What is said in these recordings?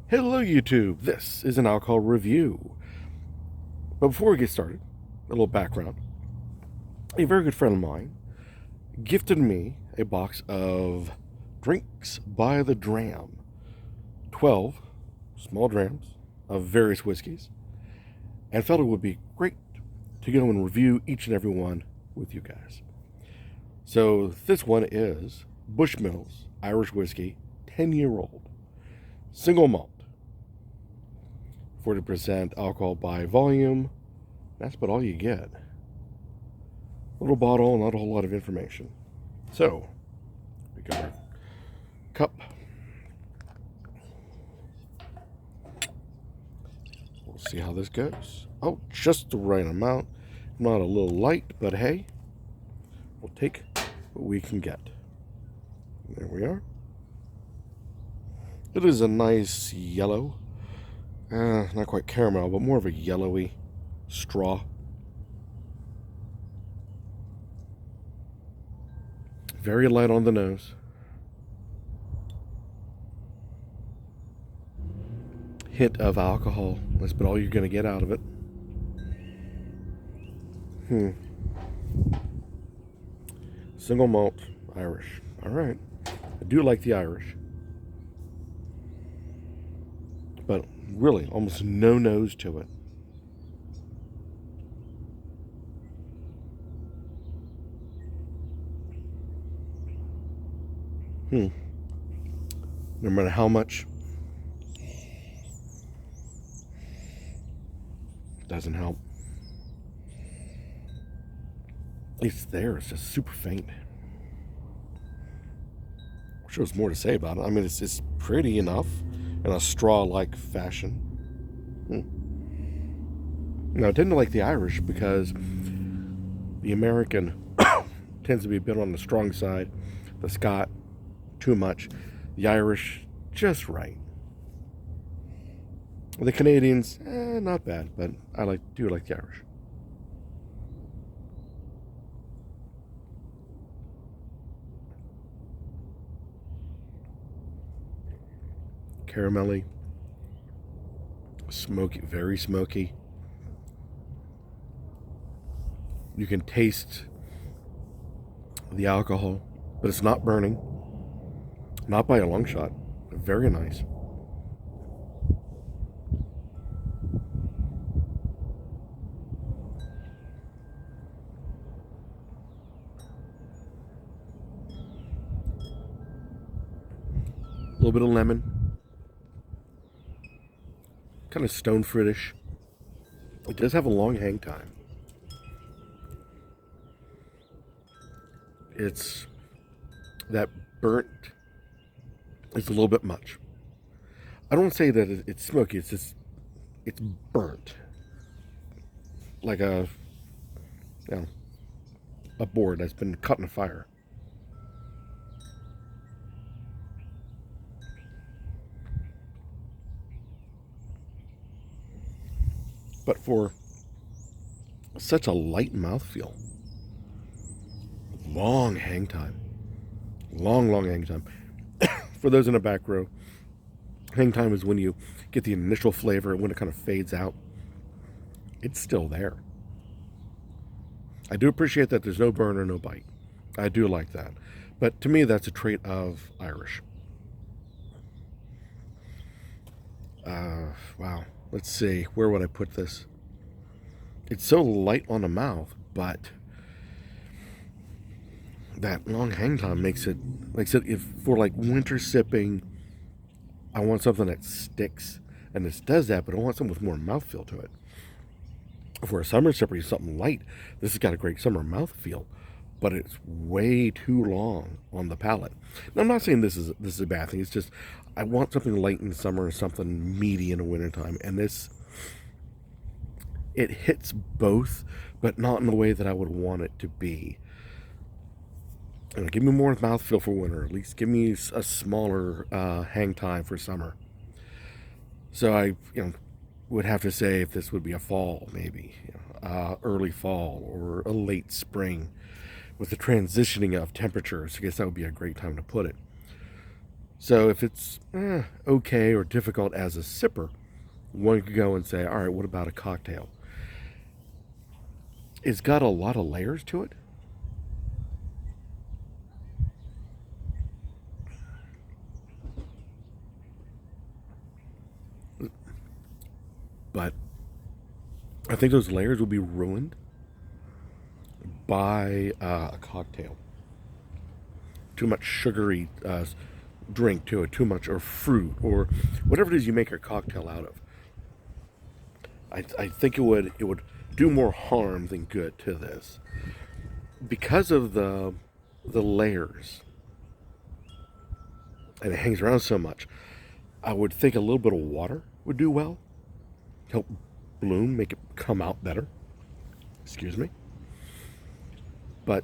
Hello YouTube, this is an alcohol review. But before we get started, a little background. A very good friend of mine gifted me a box of drinks by the dram. 12 small drams of various whiskeys, and felt it would be great to go and review each and every one with you guys. So this one is Bushmills Irish Whiskey 10-year-old single malt. 40% alcohol by volume. That's about all you get. Little bottle, not a whole lot of information. So, we got our cup. We'll see how this goes. Oh, just the right amount. Not a little light, but hey, we'll take what we can get. There we are. It is a nice yellow. Not quite caramel, but more of a yellowy straw. Very light on the nose. Hint of alcohol. That's about all you're going to get out of it. Single malt Irish. Alright. I do like the Irish. But really, almost no nose to it. No matter how much, doesn't help. It's there, it's just super faint. I'm sure there's more to say about it. I mean, it's pretty enough in a straw-like fashion. Now, I tend to like the Irish because the American tends to be a bit on the strong side. The Scot, too much. The Irish, just right. The Canadians, not bad, but I do like the Irish. Caramelly, smoky, very smoky. You can taste the alcohol, but it's not burning. Not by a long shot. Very nice. A little bit of lemon. Kind of stone fruitish. It does have a long hang time. It's that burnt. It's a little bit much. I don't say that it's smoky. It's just it's burnt, like a board that's been cut in a fire. But for such a light mouthfeel, long hang time, long hang time. For those in the back row, hang time is when you get the initial flavor and when it kind of fades out. It's still there. I do appreciate that there's no burn or no bite. I do like that. But to me, that's a trait of Irish. Wow. Let's see. Where would I put this? It's so light on the mouth, but that long hang time makes it, like I said, if for like winter sipping, I want something that sticks, and this does that, but I want something with more mouthfeel to it. For a summer sipper, something light, this has got a great summer mouthfeel, but it's way too long on the palate. Now, I'm not saying this is a bad thing. It's just I want something light in the summer and something meaty in the wintertime, and this, it hits both, but not in the way that I would want it to be. Give me more mouthfeel for winter. At least give me a smaller hang time for summer. So I, would have to say if this would be a fall, maybe early fall or a late spring, with the transitioning of temperatures. I guess that would be a great time to put it. So if it's okay or difficult as a sipper, one could go and say, all right, what about a cocktail? It's got a lot of layers to it. But I think those layers will be ruined by a cocktail. Too much sugary drink to it, too much, or fruit, or whatever it is you make your cocktail out of. I think it would do more harm than good to this because of the layers, and it hangs around so much. I would think a little bit of water would do well, help bloom, make it come out better. Excuse me. But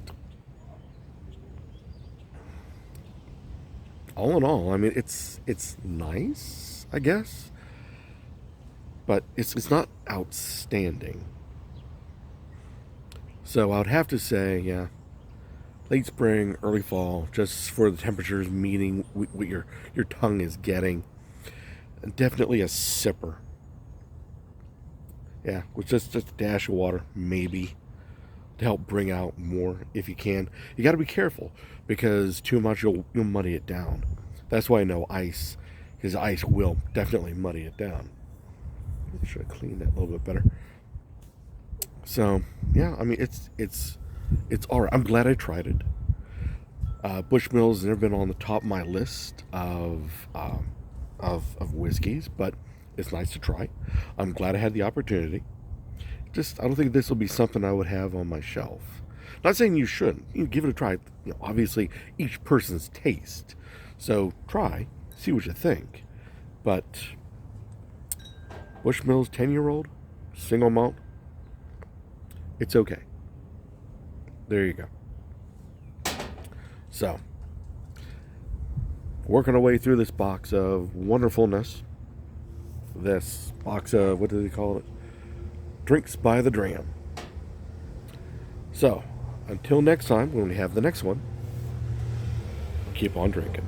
all in all, I mean, it's nice, I guess, but it's not outstanding. So I would have to say, yeah, late spring, early fall, just for the temperatures meeting what your tongue is getting. And definitely a sipper. Yeah, with just a dash of water, maybe, to help bring out more if you can. You got to be careful because too much you'll muddy it down. That's why I know ice, because ice will definitely muddy it down. I should have cleaned that a little bit better. So yeah, I mean it's all right. I'm glad I tried it. Bushmills has never been on the top of my list of whiskeys, but it's nice to try. I'm glad I had the opportunity. Just I don't think this will be something I would have on my shelf. Not saying you shouldn't. You give it a try. Obviously each person's taste. So try, see what you think. But Bushmills 10-year-old single malt, it's okay. There you go. So, working our way through this box of wonderfulness. This box of, what do they call it? Drinks by the dram. So, until next time, when we have the next one, keep on drinking.